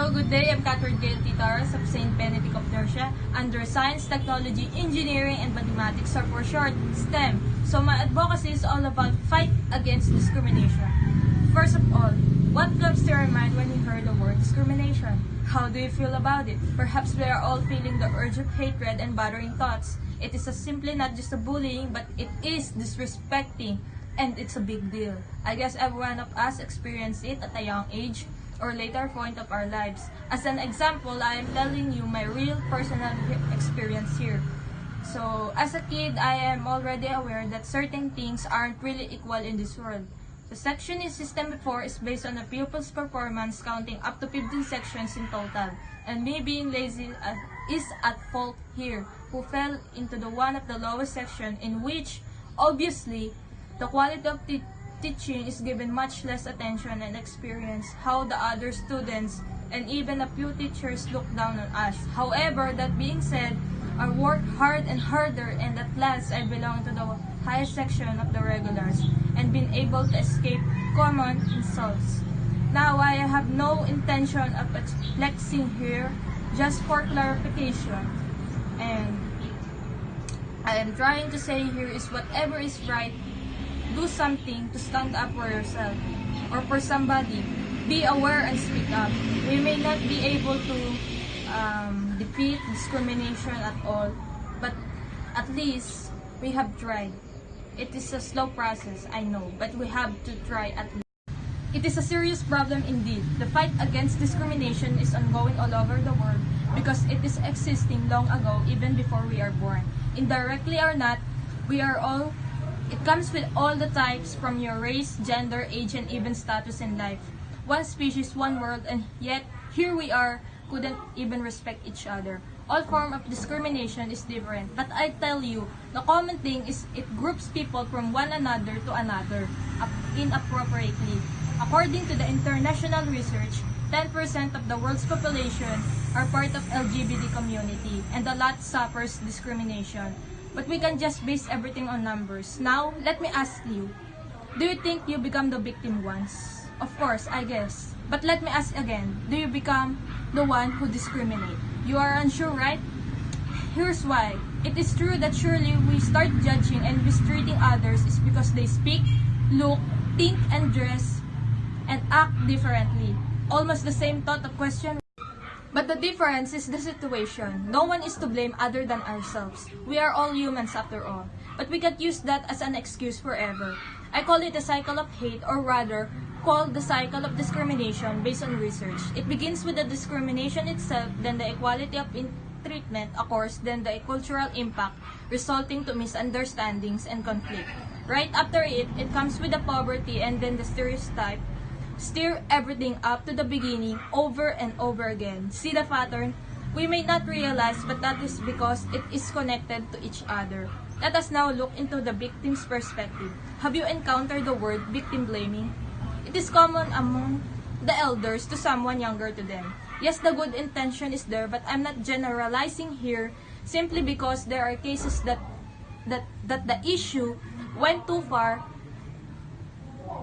Hello, good day. I'm Gaile Torres of St. Benedict of Nursia under Science, Technology, Engineering, and Mathematics, or for short, STEM. So my advocacy is all about fight against discrimination. First of all, what comes to your mind when you hear the word discrimination? How do you feel about it? Perhaps we are all feeling the urge of hatred and bothering thoughts. It is simply not just a bullying, but it is disrespecting, and it's a big deal. I guess every one of us experienced it at a young age or later point of our lives. As an example, I am telling you my real personal experience here. So, as a kid, I am already aware that certain things aren't really equal in this world. The sectioning system before is based on a pupil's performance, counting up to 15 sections in total. And me being lazy is at fault here, who fell into the one of the lowest section, in which, obviously, the quality of teaching is given much less attention and experience how the other students and even a few teachers look down on us. However, that being said, I worked hard and harder, and at last I belong to the highest section of the regulars and been able to escape common insults. Now, I have no intention of flexing here, just for clarification, and I am trying to say here is whatever is right, do something to stand up for yourself or for somebody. Be aware and speak up. We may not be able to defeat discrimination at all, but at least we have tried. It is a slow process, I know, but we have to try at least. It is a serious problem indeed. The fight against discrimination is ongoing all over the world because it is existing long ago, even before we are born. Indirectly or not, it comes with all the types from your race, gender, age, and even status in life. One species, one world, and yet here we are, couldn't even respect each other. All form of discrimination is different, but I tell you, the common thing is it groups people from one another to another inappropriately. According to the international research, 10% of the world's population are part of LGBT community, and a lot suffers discrimination. But we can just base everything on numbers. Now, let me ask you, do you think you become the victim once? Of course, I guess. But let me ask again, do you become the one who discriminate? You are unsure, right? Here's why. It is true that surely we start judging and mistreating others is because they speak, look, think, and dress, and act differently. Almost the same thought of question. But the difference is the situation. No one is to blame other than ourselves. We are all humans after all. But we can't use that as an excuse forever. I call it a cycle of hate, or rather, called the cycle of discrimination based on research. It begins with the discrimination itself, then the equality of treatment, of course, then the cultural impact, resulting to misunderstandings and conflict. Right after it comes with the poverty and then the stereotype. Stir everything up to the beginning over and over again. See the pattern? We may not realize, but that is because it is connected to each other. Let us now look into the victim's perspective. Have you encountered the word victim blaming? It is common among the elders to someone younger to them. Yes, the good intention is there, but I'm not generalizing here simply because there are cases that the issue went too far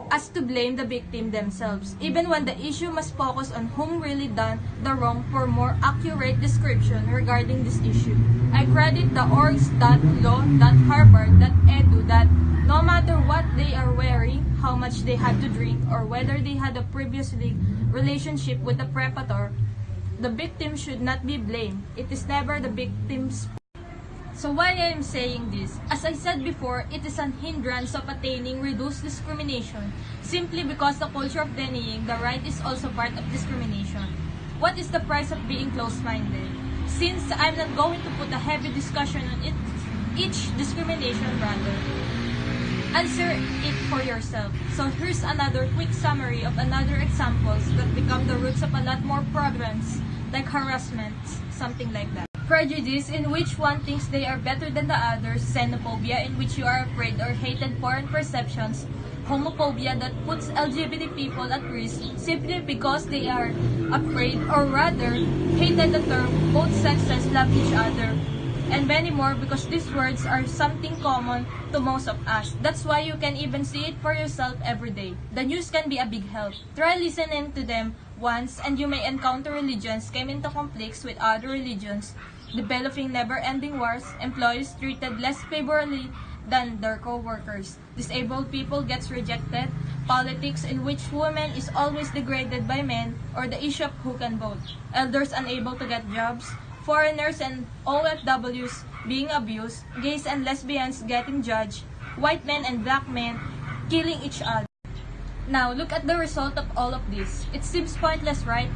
as to blame the victim themselves, even when the issue must focus on whom really done the wrong for more accurate description regarding this issue. I credit the orgs.law.harvard.edu that no matter what they are wearing, how much they had to drink, or whether they had a previous relationship with the perpetrator, the victim should not be blamed. It is never the victim's. So why I am saying this? As I said before, it is an hindrance of attaining reduced discrimination simply because the culture of denying the right is also part of discrimination. What is the price of being close-minded? Since I'm not going to put a heavy discussion on each discrimination, rather, answer it for yourself. So here's another quick summary of another examples that become the roots of a lot more problems like harassment, something like that. Prejudice, in which one thinks they are better than the others. Xenophobia, in which you are afraid or hated foreign perceptions. Homophobia, that puts LGBT people at risk simply because they are afraid, or rather, hated the term both sexes love each other. And many more, because these words are something common to most of us. That's why you can even see it for yourself every day. The news can be a big help. Try listening to them once, and you may encounter religions came into conflicts with other religions, developing never-ending wars, employees treated less favorably than their co-workers, disabled people gets rejected, politics in which women is always degraded by men, or the issue of who can vote, elders unable to get jobs, foreigners and OFWs being abused, gays and lesbians getting judged, white men and black men killing each other. Now, look at the result of all of this. It seems pointless, right?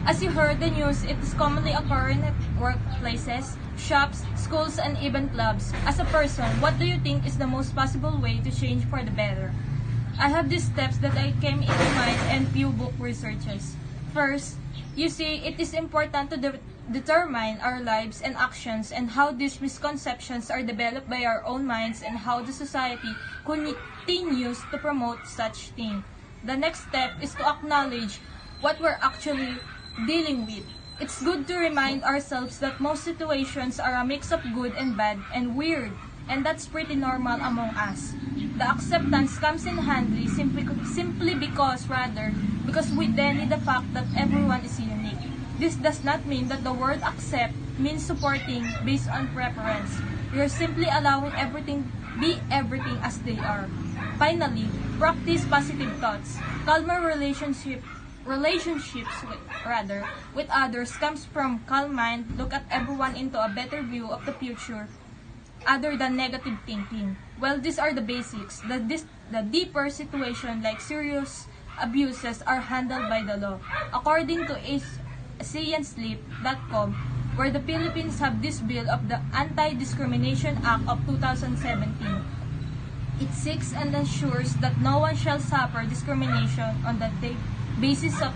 As you heard the news, it is commonly occurring at workplaces, shops, schools, and even clubs. As a person, what do you think is the most possible way to change for the better? I have these steps that I came into mind and few book researches. First, you see, it is important to determine our lives and actions and how these misconceptions are developed by our own minds and how the society continues to promote such things. The next step is to acknowledge what we're actually dealing with. It's good to remind ourselves that most situations are a mix of good and bad and weird, and that's pretty normal among us. The acceptance comes in handy simply because we deny the fact that everyone is unique. This does not mean that the word accept means supporting based on preference. You're simply allowing everything be everything as they are. Finally, practice positive thoughts. Calmer relationships with others comes from calm mind. Look at everyone into a better view of the future other than negative thinking. Well, these are the basics. The deeper situation like serious abuses are handled by the law. According to ASEANSleep.com, where the Philippines have this bill of the Anti-Discrimination Act of 2017. It seeks and ensures that no one shall suffer discrimination on the basis of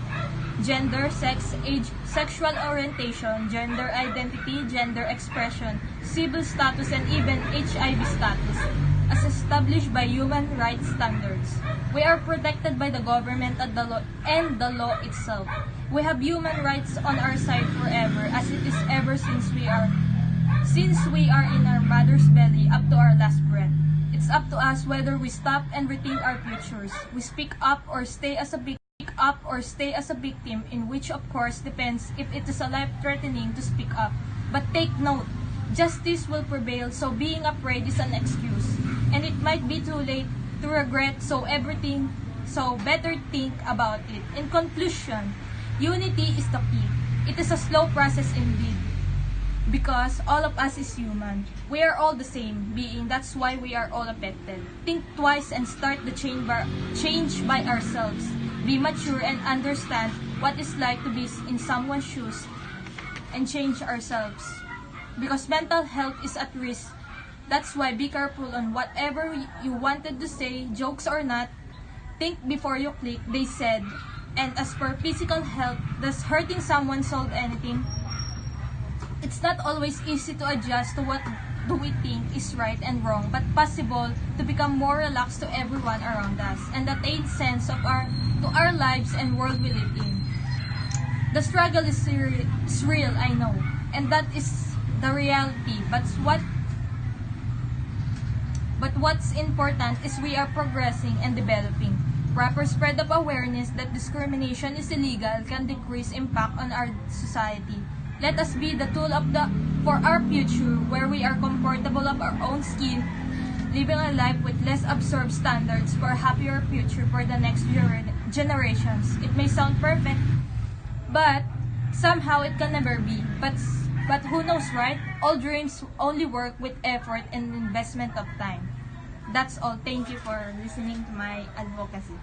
gender, sex, age, sexual orientation, gender identity, gender expression, civil status, and even HIV status, as established by human rights standards. We are protected by the government and the law itself. We have human rights on our side forever, as it is ever since we are in our mother's belly up to our last breath. It's up to us whether we stop and rethink our futures. We speak up or stay as a victim, in which of course depends if it is a life-threatening to speak up. But take note, justice will prevail, so being afraid is an excuse. And it might be too late to regret, so better think about it. In conclusion, unity is the key. It is a slow process indeed, because all of us is human. We are all the same being, that's why we are all affected. Think twice and start the change by ourselves. Be mature and understand what it's like to be in someone's shoes and change ourselves. Because mental health is at risk. That's why be careful on whatever you wanted to say, jokes or not. Think before you click, they said. And as for physical health, does hurting someone solve anything? It's not always easy to adjust to what do we think is right and wrong, but possible to become more relaxed to everyone around us, and that aids sense of our lives and world we live in. The struggle is real, I know, and that is the reality. But what's important is we are progressing and developing. Proper spread of awareness that discrimination is illegal can decrease impact on our society. Let us be the tool for our future, where we are comfortable of our own skin, living a life with less absorbed standards for a happier future for the next generations. It may sound perfect, but somehow it can never be. But who knows, right? All dreams only work with effort and investment of time. That's all. Thank you for listening to my advocacy.